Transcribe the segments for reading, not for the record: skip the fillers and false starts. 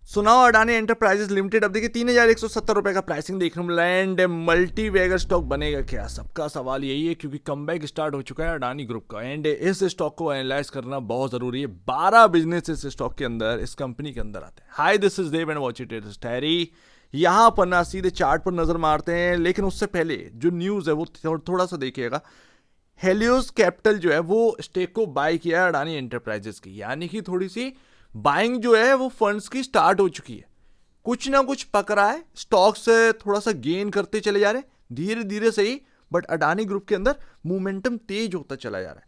सुनाओ Adani enterprises limited अब देखिए 3,170 रुपए का प्राइसिंग देखने को मिला है एंड मल्टी बैगर स्टॉक बनेगा क्या, सबका सवाल यही है क्योंकि कमबैक स्टार्ट हो चुका है अडानी ग्रुप का एंड इस स्टॉक को एनालाइज करना बहुत जरूरी है। 12 बिजनेस इस स्टॉक के अंदर, इस कंपनी के अंदर आते हैं। Hi this is Dev and watch it is Harry. यहाँ पर ना सीधे चार्ट पर नजर मारते हैं, लेकिन उससे पहले जो न्यूज है वो थोड़ा सा देखिएगा। हेलियोस कैपिटल जो है वो स्टेक को बाय किया है अडानी एंटरप्राइजेस की, यानी कि थोड़ी सी बाइंग जो है वो फंड्स की स्टार्ट हो चुकी है। कुछ ना कुछ पक रहा है, स्टॉक से थोड़ा सा गेन करते चले जा रहे हैं धीरे धीरे सही, बट अडानी ग्रुप के अंदर मोमेंटम तेज होता चला जा रहा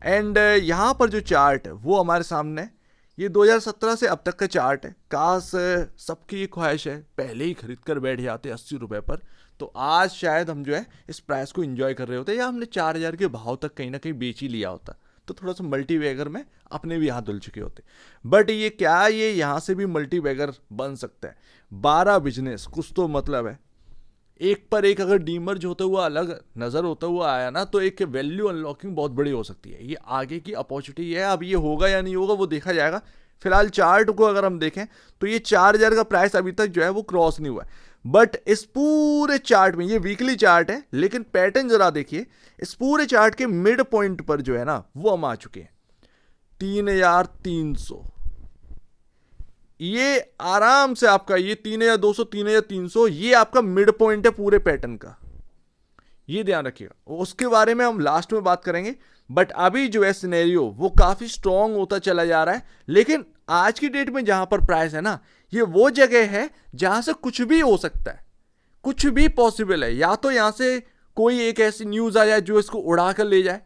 है। एंड यहां पर जो चार्ट है वो हमारे सामने है। ये 2017 से अब तक का चार्ट है। काश सबकी ये ख्वाहिश है पहले ही खरीद कर बैठ जाते 80 रुपए पर, तो आज शायद हम जो है इस प्राइस को एंजॉय कर रहे होते, या हमने 4,000 के भाव तक कहीं ना कहीं बेच ही लिया होता, तो थोड़ा सा मल्टी बैगर में अपने भी हाथ धुल चुके होते। बट ये क्या, ये यहाँ से भी मल्टी बैगर बन सकता है। 12 बिजनेस, कुछ तो मतलब है। एक पर एक अगर डीमर्ज होता हुआ अलग नजर होता हुआ आया ना, तो एक वैल्यू अनलॉकिंग बहुत बड़ी हो सकती है। ये आगे की अपॉर्चुनिटी है, अब ये होगा या नहीं होगा वो देखा जाएगा। फिलहाल चार्ट को अगर हम देखें तो ये 4,000 का प्राइस अभी तक जो है वो क्रॉस नहीं हुआ है। बट इस पूरे चार्ट में, ये वीकली चार्ट है लेकिन पैटर्न जरा देखिए, इस पूरे चार्ट के मिड पॉइंट पर जो है ना वो हम आ चुके हैं 3,300। ये आराम से आपका ये 3,200 3,300 ये आपका मिड पॉइंट है पूरे पैटर्न का, ये ध्यान रखिएगा। उसके बारे में हम लास्ट में बात करेंगे। बट अभी जो है सिनेरियो वो काफी स्ट्रांग होता चला जा रहा है। लेकिन आज की डेट में जहां पर प्राइस है ना, ये वो जगह है जहां से कुछ भी हो सकता है, कुछ भी पॉसिबल है। या तो यहां से कोई एक ऐसी न्यूज आ जाए जो इसको उड़ा कर ले जाए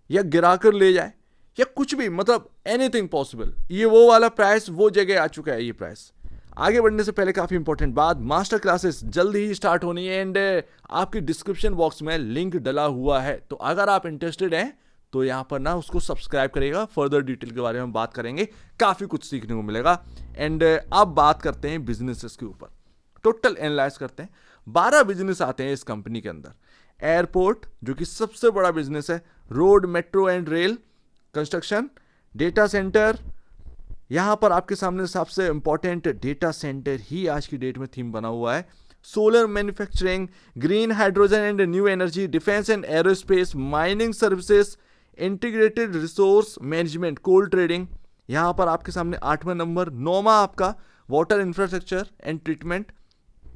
या गिरा कर ले जाए, या कुछ भी, मतलब एनीथिंग पॉसिबल। ये वो वाला प्राइस वो जगह आ चुका है। ये प्राइस आगे बढ़ने से पहले काफी इंपॉर्टेंट बात, मास्टर क्लासेस जल्द ही स्टार्ट होनी है एंड आपकी डिस्क्रिप्शन बॉक्स में लिंक डला हुआ है, तो अगर आप इंटरेस्टेड हैं तो यहां पर ना उसको सब्सक्राइब करिएगा। फर्दर डिटेल के बारे में बात करेंगे, काफी कुछ सीखने को मिलेगा। एंड अब बात करते हैं बिजनेसेस के ऊपर, टोटल एनालाइज करते हैं। 12 बिजनेस आते हैं इस कंपनी के अंदर। एयरपोर्ट जो कि सबसे बड़ा बिजनेस है, road metro and rail, construction, data centre. यहां पर आपके सामने सबसे इंपॉर्टेंट डेटा सेंटर ही आज की डेट में थीम बना हुआ है। Solar manufacturing, green hydrogen and new energy, defence and aerospace, mining services, integrated resource management, coal trading. यहां पर आपके सामने 8वां नंबर। 9वां आपका water infrastructure and treatment.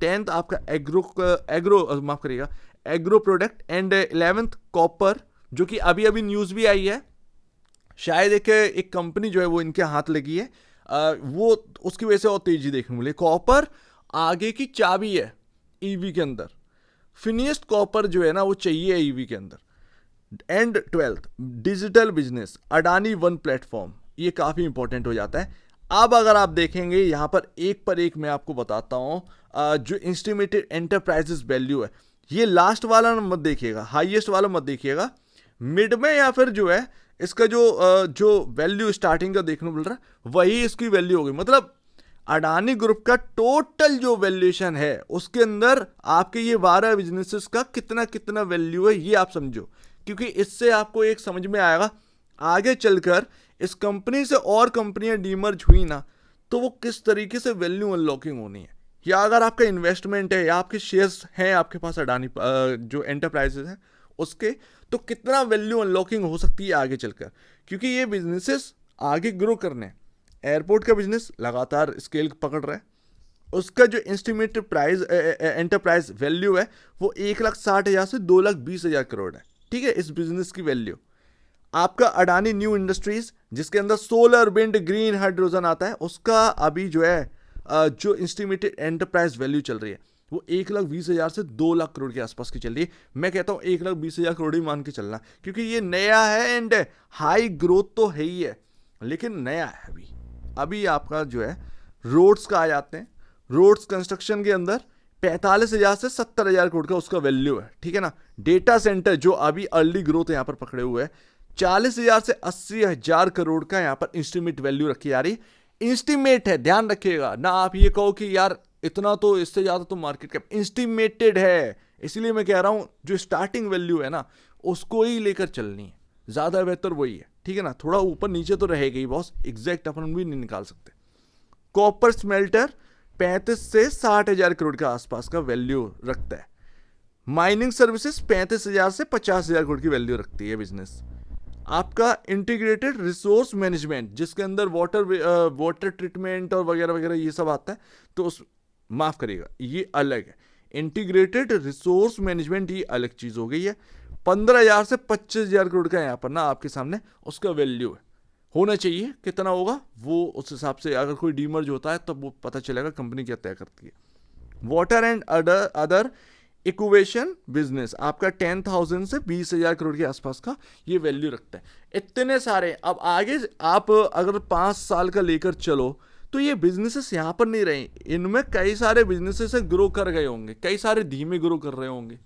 10th आपका एग्रो माफ करिएगा agro product and 11th copper, जो कि अभी अभी न्यूज भी आई है, शायद एक कंपनी जो है वो इनके हाथ लगी है, वो उसकी वजह से और तेजी देखने को मिली। कॉपर आगे की चाबी है ईवी के अंदर, फिनिश्ड कॉपर जो है ना वो चाहिए ईवी के अंदर। And 12th digital business, Adani one platform, ये काफी इंपॉर्टेंट हो जाता है। अब अगर आप देखेंगे यहां पर एक मैं आपको बताता हूं जो एस्टिमेटेड एंटरप्राइजेस वैल्यू है, ये लास्ट वाला मत देखिएगा, हाईएस्ट वाला मत देखिएगा, मिड में या फिर जो है इसका जो वैल्यू स्टार्टिंग का देखने को मिल रहा है वही इसकी वैल्यू होगी। मतलब अडानी ग्रुप का टोटल जो वैल्यूएशन है उसके अंदर आपके ये 12 बिजनेसेस का कितना कितना वैल्यू है, ये आप समझो, क्योंकि इससे आपको एक समझ में आएगा आगे चलकर इस कंपनी से और कंपनियां डीमर्ज हुई ना तो वो किस तरीके से वैल्यू अनलॉकिंग होनी है। या अगर आपका इन्वेस्टमेंट है या आपके शेयर्स हैं आपके पास अडानी जो एंटरप्राइजेस हैं उसके, तो कितना वैल्यू अनलॉकिंग हो सकती है आगे चलकर, क्योंकि ये बिजनेसेस आगे ग्रो करने हैं। एयरपोर्ट का बिजनेस लगातार स्केल पकड़ रहा है, उसका जो एस्टिमेटेड प्राइस एंटरप्राइज वैल्यू है वो 1,60,000 से 2,20,000 करोड़ है। ठीक है, इस बिजनेस की वैल्यू। आपका अडानी न्यू इंडस्ट्रीज जिसके अंदर सोलर, विंड, ग्रीन हाइड्रोजन आता है, उसका अभी जो है जो एस्टिमेटेड एंटरप्राइज वैल्यू चल रही है वो 1,20,000 से 2,00,000 करोड़ के आसपास की चल रही है। मैं कहता हूँ 1,20,000 करोड़ ही मान के चलना, क्योंकि ये नया है एंड हाई ग्रोथ तो है ही है, लेकिन नया है। अभी आपका जो है रोड्स का आ जाते हैं। रोड्स कंस्ट्रक्शन के अंदर 45,000 से 70,000 करोड़ का उसका वैल्यू है। ठीक है ना। डेटा सेंटर जो अभी अर्ली ग्रोथ यहाँ पर पकड़े हुए है, 40,000 से 80,000 करोड़ का यहाँ पर इंस्टीमेट वैल्यू रखी जा रही है। इंस्टीमेट है, ध्यान रखिएगा ना, आप ये कहो कि यार इतना तो, इससे ज्यादा तो मार्केट कैप, इंस्टीमेटेड है। इसलिए मैं कह रहा हूं जो स्टार्टिंग वैल्यू है ना उसको ही लेकर चलनी है, ज्यादा बेहतर वही है। ठीक है ना, थोड़ा ऊपर नीचे तो रहेगा ही बॉस, एग्जैक्ट अपन भी नहीं निकाल सकते। कॉपर स्मेल्टर 35 से 60,000 करोड़ के आसपास का वैल्यू रखता है। माइनिंग सर्विसेज 35,000 से 50,000 करोड़ की वैल्यू रखती है बिजनेस। आपका इंटीग्रेटेड रिसोर्स मैनेजमेंट, जिसके अंदर वाटर ट्रीटमेंट और वगैरह वगैरह ये सब आता है, तो उस माफ करिएगा ये अलग है। इंटीग्रेटेड रिसोर्स मैनेजमेंट ये अलग चीज हो गई है। 15,000 से 25,000 करोड़ का यहाँ पर ना आपके सामने उसका वैल्यू है। होना चाहिए कितना होगा वो उस हिसाब से, अगर कोई डीमर्ज होता है तब वो पता चलेगा कंपनी क्या तय करती है। Water and other equation business आपका 10,000 से 20,000 करोड़ के आसपास का ये वैल्यू रखता है। इतने सारे, अब आगे आप अगर 5 साल का लेकर चलो तो ये बिजनेसेस यहाँ पर नहीं रहे, इनमें कई सारे बिजनेसेस ग्रो कर गए होंगे, कई सारे धीमे ग्रो कर रहे होंगे,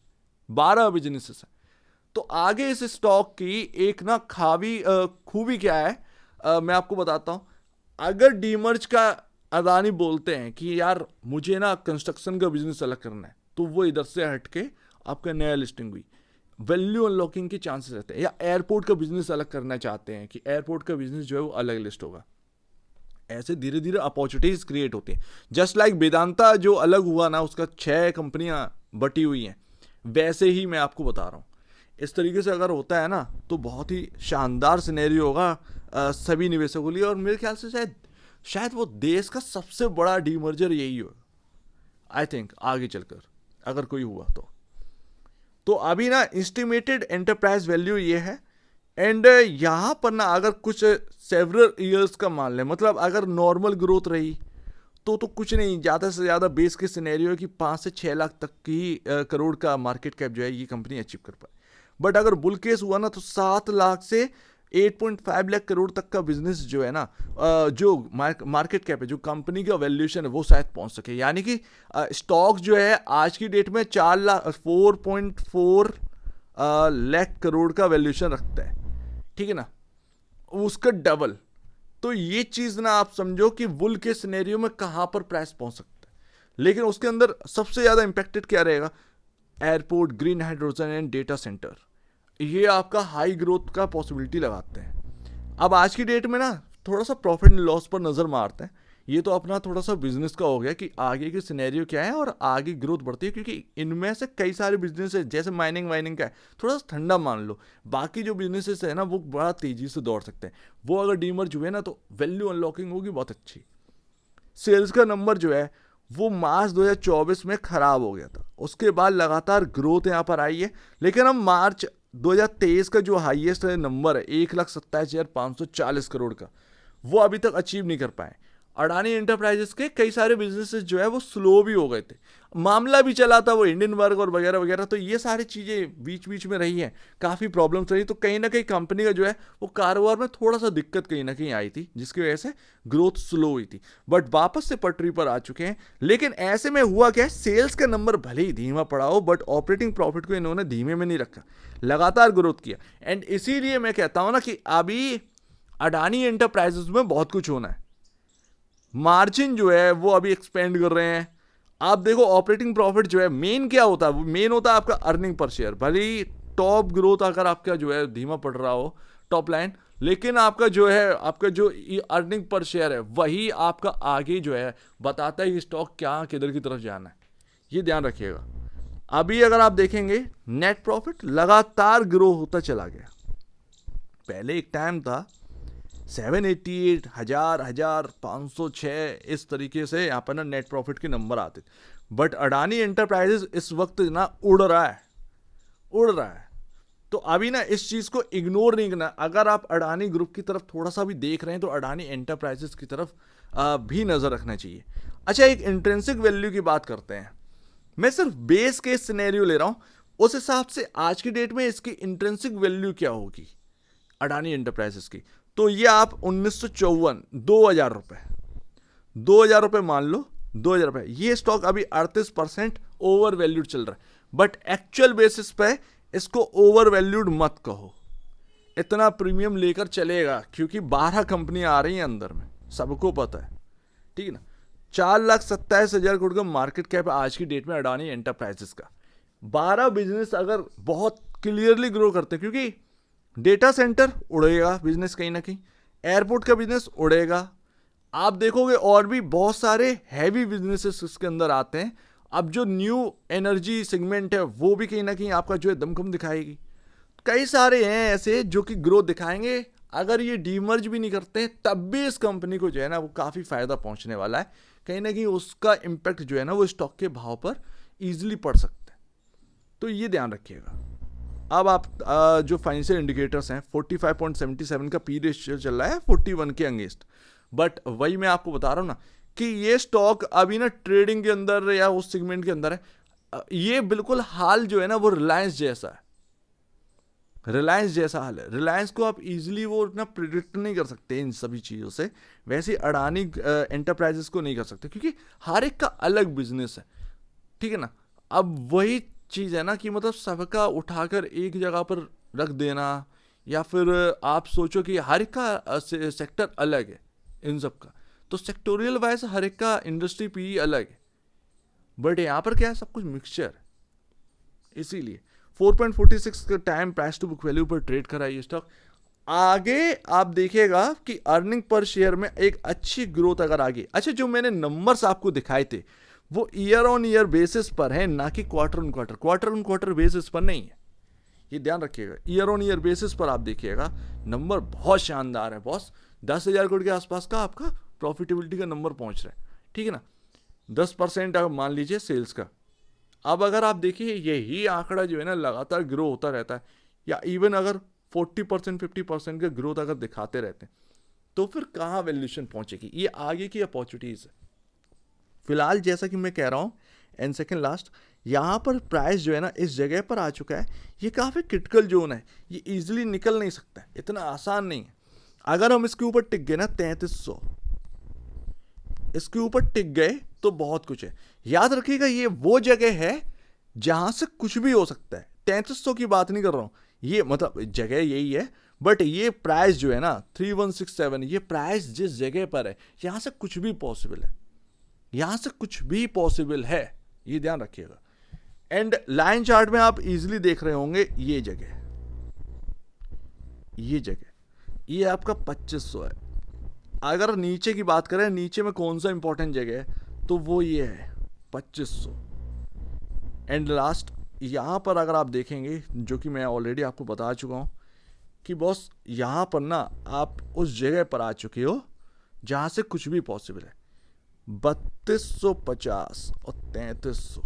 12 बिजनेसेस है। तो आगे इस स्टॉक की एक ना खूबी क्या है, मैं आपको बताता हूँ। अगर डीमर्ज का अदानी बोलते हैं कि यार मुझे ना कंस्ट्रक्शन का बिजनेस अलग करना है, तो वो इधर से हटके आपका नया लिस्टिंग हुई, वैल्यू अनलॉकिंग के चांसेस रहते हैं। या एयरपोर्ट का बिजनेस अलग करना चाहते हैं कि एयरपोर्ट का बिजनेस जो है वो अलग लिस्ट होगा। ऐसे धीरे धीरे अपॉर्चुनिटीज क्रिएट होती हैं। जस्ट लाइक वेदांता जो अलग हुआ ना, उसका 6 कंपनियां बटी हुई हैं, वैसे ही मैं आपको बता रहा हूँ। इस तरीके से अगर होता है ना तो बहुत ही शानदार सिनेरियो होगा सभी निवेशकों के लिए। और मेरे ख्याल से शायद वो देश का सबसे बड़ा डीमर्जर यही हो, आई थिंक, आगे चलकर अगर कोई हुआ तो अभी ना एस्टिमेटेड एंटरप्राइज वैल्यू ये है। एंड यहाँ पर ना अगर कुछ सेवरल ईयर्स का मान लें, मतलब अगर नॉर्मल ग्रोथ रही तो कुछ नहीं, ज़्यादा से ज़्यादा बेस के सिनेरियो है कि 5 से 6 लाख तक की करोड़ का मार्केट कैप जो है ये कंपनी अचीव कर पाए। बट अगर बुल केस हुआ ना तो 7 लाख से 8.5 लाख करोड़ तक का बिजनेस जो है ना, जो मार्केट कैप है, जो कंपनी का वैल्यूएशन है, वो शायद पहुंच सके। यानी कि स्टॉक जो है आज की डेट में 4.4 लाख करोड़ का वैल्यूएशन रखता है, ठीक है ना, उसका डबल। तो ये चीज ना आप समझो कि बुल के सिनेरियो में कहां पर प्राइस पहुंच सकता है। लेकिन उसके अंदर सबसे ज्यादा इंपैक्टेड क्या रहेगा, airport, green hydrogen and data centre, ये आपका हाई ग्रोथ का पॉसिबिलिटी लगाते हैं। अब आज की डेट में ना थोड़ा सा प्रॉफिट एंड लॉस पर नजर मारते हैं। ये तो अपना थोड़ा सा बिजनेस का हो गया कि आगे की सिनेरियो क्या है और आगे ग्रोथ बढ़ती है, क्योंकि इनमें से कई सारे बिजनेस है, जैसे माइनिंग वाइनिंग का है, थोड़ा सा ठंडा मान लो। बाकी जो बिजनेसेस है ना वो बड़ा तेजी से दौड़ सकते हैं। वो अगर डीमर्ज हुए ना तो वैल्यू अनलॉकिंग होगी बहुत अच्छी। सेल्स का नंबर जो है वो मार्च 2024 में खराब हो गया था, उसके बाद लगातार ग्रोथ यहाँ पर आई है। लेकिन हम मार्च 2023 का जो हाईएस्ट नंबर है 1,27,540 करोड़ का, वो अभी तक अचीव नहीं कर पाए। अडानी एंटरप्राइजेस के कई सारे बिजनेसेस जो है वो स्लो भी हो गए थे, मामला भी चला था वो इंडियन वर्क और वगैरह वगैरह। तो ये सारी चीज़ें बीच बीच में रही हैं, काफ़ी प्रॉब्लम्स रही। तो कहीं ना कहीं कंपनी का जो है वो कारोबार में थोड़ा सा दिक्कत कहीं ना कहीं आई थी, जिसकी वजह से ग्रोथ स्लो हुई थी। बट वापस से पटरी पर आ चुके हैं। लेकिन ऐसे में हुआ क्या है, सेल्स का नंबर भले ही धीमा पड़ा हो बट ऑपरेटिंग प्रॉफिट को इन्होंने धीमे में नहीं रखा, लगातार ग्रोथ किया। एंड इसीलिए मैं कहता हूं ना कि अभी अडानी एंटरप्राइजेस में बहुत कुछ होना है। मार्जिन जो है वो अभी एक्सपेंड कर रहे हैं। आप देखो ऑपरेटिंग प्रॉफिट जो है मेन क्या होता है, मेन होता है आपका अर्निंग पर शेयर। भले ही टॉप ग्रोथ अगर आपका जो है धीमा पड़ रहा हो टॉप लाइन, लेकिन आपका जो है आपका जो अर्निंग पर शेयर है वही आपका आगे जो है बताता है कि स्टॉक क्या किधर की तरफ जाना है। ये ध्यान रखिएगा। अभी अगर आप देखेंगे नेट प्रॉफिट लगातार ग्रो होता चला गया। पहले एक टाइम था 788, 1,506, इस तरीके से यहाँ पर ना नेट प्रॉफिट के नंबर आते। बट अडानी एंटरप्राइजेस इस वक्त ना उड़ रहा है। तो अभी ना इस चीज को इग्नोर नहीं करना। अगर आप अडानी ग्रुप की तरफ थोड़ा सा भी देख रहे हैं तो अडानी एंटरप्राइजेस की तरफ भी नजर रखना चाहिए। अच्छा, एक इंट्रिंसिक वैल्यू की बात करते हैं। मैं सिर्फ बेस केस सिनेरियो ले रहा हूं, उस हिसाब से आज की डेट में इसकी इंट्रिंसिक वैल्यू क्या होगी अडानी एंटरप्राइजेस की। तो ये आप 1954 2,000 रुपए मान लो, 2,000 रुपए। ये स्टॉक अभी 38% ओवर वैल्यूड चल रहा है। बट एक्चुअल बेसिस पे इसको ओवर वैल्यूड मत कहो, इतना प्रीमियम लेकर चलेगा क्योंकि 12 कंपनियां आ रही हैं अंदर में, सबको पता है, ठीक है ना। 4,27,000 करोड़ का मार्केट कैप आज की डेट में अडानी एंटरप्राइजेस का। 12 बिजनेस अगर बहुत क्लियरली ग्रो करते हैं, क्योंकि डेटा सेंटर उड़ेगा बिजनेस कहीं ना कहीं, एयरपोर्ट का बिजनेस उड़ेगा, आप देखोगे और भी बहुत सारे हैवी बिजनेसेस इसके अंदर आते हैं। अब जो न्यू एनर्जी सेगमेंट है वो भी कहीं ना कहीं आपका जो है दमखम दिखाएगी। कई सारे हैं ऐसे जो कि ग्रोथ दिखाएंगे। अगर ये डीमर्ज भी नहीं करते तब भी इस कंपनी को जो है ना वो काफ़ी फायदा पहुंचने वाला है। कहीं ना कहीं उसका इम्पैक्ट जो है ना वो स्टॉक के भाव पर ईजिली पड़ सकता है, तो ये ध्यान रखिएगा। अब आप जो फाइनेंशियल इंडिकेटर्स हैं 45.77 का पी रेशियो चल रहा है 41 के अगेंस्ट, बट वही मैं आपको बता रहा हूँ ना कि ये स्टॉक अभी ना ट्रेडिंग के अंदर या उस सेगमेंट के अंदर है। ये बिल्कुल हाल जो है ना वो रिलायंस जैसा है, रिलायंस जैसा हाल है। रिलायंस को आप इजीली वो ना प्रिडिक्ट नहीं कर सकते इन सभी चीज़ों से, वैसे अडानी एंटरप्राइजेस को नहीं कर सकते क्योंकि हर एक का अलग बिजनेस है, ठीक है ना। अब वही चीज़ है ना कि मतलब सबका उठाकर एक जगह पर रख देना, या फिर आप सोचो कि हर एक का सेक्टर अलग है इन सब का, तो सेक्टोरियल वाइज हर एक का इंडस्ट्री पी अलग है, बट यहाँ पर क्या है सब कुछ मिक्सचर, इसीलिए 4.46 का time price to book value पर ट्रेड करा ये स्टॉक। आगे आप देखिएगा कि अर्निंग पर शेयर में एक अच्छी ग्रोथ अगर आगे, अच्छा जो मैंने नंबर्स आपको दिखाए थे वो ईयर ऑन ईयर बेसिस पर है, ना कि क्वार्टर ऑन क्वार्टर बेसिस पर नहीं है, ये ध्यान रखिएगा। ईयर ऑन ईयर बेसिस पर आप देखिएगा नंबर बहुत शानदार है बॉस। 10,000 करोड़ के आसपास का आपका प्रॉफिटेबिलिटी का नंबर पहुंच रहा है, ठीक है ना। 10% अगर मान लीजिए सेल्स का। अब अगर आप देखिए यही आंकड़ा जो है ना लगातार ग्रो होता रहता है, या इवन अगर 40% 50% का ग्रोथ अगर दिखाते रहते हैं, तो फिर कहाँ वैल्यूएशन पहुंचेगी, ये आगे की अपॉर्चुनिटीज है। फिलहाल जैसा कि मैं कह रहा हूँ एंड सेकेंड लास्ट, यहाँ पर प्राइस जो है ना इस जगह पर आ चुका है, ये काफ़ी क्रिटिकल जोन है, ये इजीली निकल नहीं सकता है, इतना आसान नहीं है। अगर हम इसके ऊपर टिक गए ना 3300, इसके ऊपर टिक गए तो बहुत कुछ है। याद रखिएगा ये वो जगह है जहां से कुछ भी हो सकता है। 3300 की बात नहीं कर रहा हूं, ये मतलब जगह यही है, बट ये प्राइस जो है ना 3167, ये प्राइस जिस जगह पर है यहां से कुछ भी पॉसिबल है, यहां से कुछ भी पॉसिबल है, ये ध्यान रखिएगा। एंड लाइन चार्ट में आप इजीली देख रहे होंगे ये जगह, ये आपका 2500 है। अगर नीचे की बात करें, नीचे में कौन सा इंपॉर्टेंट जगह है, तो वो ये है 2500। एंड लास्ट यहाँ पर अगर आप देखेंगे, जो कि मैं ऑलरेडी आपको बता चुका हूँ कि बॉस यहाँ पर ना आप उस जगह पर आ चुके हो जहाँ से कुछ भी पॉसिबल है। 3250 और 3300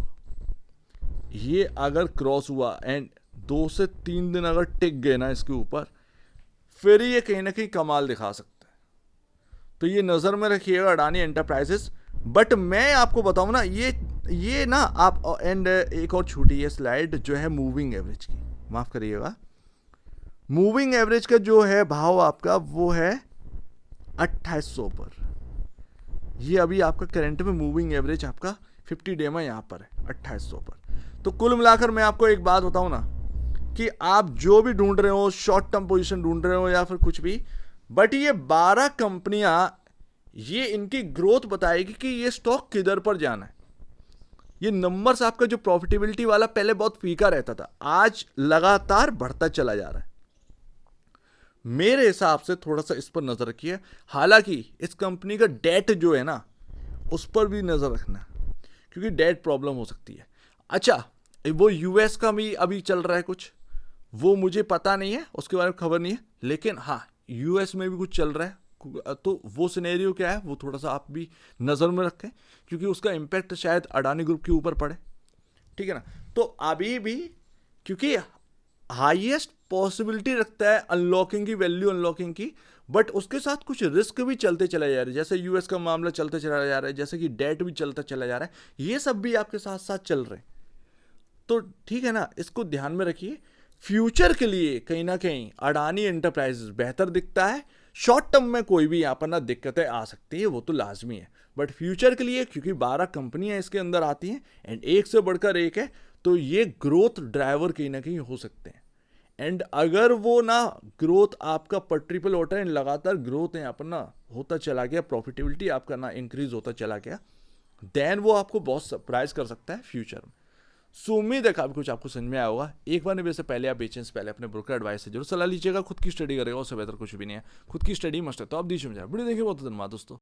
ये अगर क्रॉस हुआ एंड 2 से 3 दिन अगर टिक गए ना इसके ऊपर, फिर ये कहीं ना कहीं कमाल दिखा सकता है। तो ये नज़र में रखिएगा अडानी एंटरप्राइजेस। बट मैं आपको बताऊं ना, ये ना आप एंड एक और छोटी है स्लाइड जो है मूविंग एवरेज की, माफ़ करिएगा। मूविंग एवरेज का जो है भाव आपका वो है 2800 पर। ये अभी आपका करंट में मूविंग एवरेज आपका 50 डे में यहाँ पर है 2800 पर। तो कुल मिलाकर मैं आपको एक बात बताऊं ना कि आप जो भी ढूंढ रहे हो, शॉर्ट टर्म पोजीशन ढूंढ रहे हो या फिर कुछ भी, बट ये 12 कंपनियां, ये इनकी ग्रोथ बताएगी कि ये स्टॉक किधर पर जाना है। ये नंबर्स आपका जो प्रॉफिटेबिलिटी वाला पहले बहुत फीका रहता था, आज लगातार बढ़ता चला जा रहा है। मेरे हिसाब से थोड़ा सा इस पर नजर रखिए। हालांकि इस कंपनी का डेट जो है ना उस पर भी नजर रखना, क्योंकि डेट प्रॉब्लम हो सकती है। अच्छा, वो यूएस का भी अभी चल रहा है कुछ, वो मुझे पता नहीं है, उसके बारे में खबर नहीं है, लेकिन हाँ यूएस में भी कुछ चल रहा है। तो वो सिनेरियो क्या है वो थोड़ा सा आप भी नज़र में रखें, क्योंकि उसका इम्पैक्ट शायद अडानी ग्रुप के ऊपर पड़े, ठीक है ना। तो अभी भी क्योंकि हाईएस्ट पॉसिबिलिटी रखता है अनलॉकिंग की, वैल्यू अनलॉकिंग की, बट उसके साथ कुछ रिस्क भी चलते चले जा रहे हैं, जैसे यूएस का मामला चलते चला जा रहा है, जैसे कि डेट भी चलता चला जा रहा है, ये सब भी आपके साथ साथ चल रहे हैं। तो ठीक है ना, इसको ध्यान में रखिए। फ्यूचर के लिए कहीं ना कहीं अडानी एंटरप्राइजेस बेहतर दिखता है। शॉर्ट टर्म में कोई भी यहाँ पर ना दिक्कतें आ सकती है, वो तो लाजमी है, बट फ्यूचर के लिए क्योंकि 12 कंपनियां इसके अंदर आती हैं एंड एक से बढ़कर एक है, तो ये ग्रोथ ड्राइवर कहीं ना कहीं हो सकते हैं। एंड अगर वो ना ग्रोथ आपका पर ट्रिपल होता है, लगातार ग्रोथ यहाँ पर ना होता चला गया, प्रॉफिटेबिलिटी आपका ना इंक्रीज होता चला गया, देन वो आपको बहुत सरप्राइज कर सकता है फ्यूचर में। सो उम्मीद है काफी कुछ आपको समझ में आया होगा। एक बार निवेश से पहले आप बेचने से पहले अपने ब्रोकर एडवाइस से जरूर सलाह लीजिएगा। खुद की स्टडी करेगा, उससे बेहतर कुछ भी नहीं है। खुद की स्टडी मस्ट है, तो आप दीजिए मुझे वीडियो देखिए। बहुत धन्यवाद दोस्तों।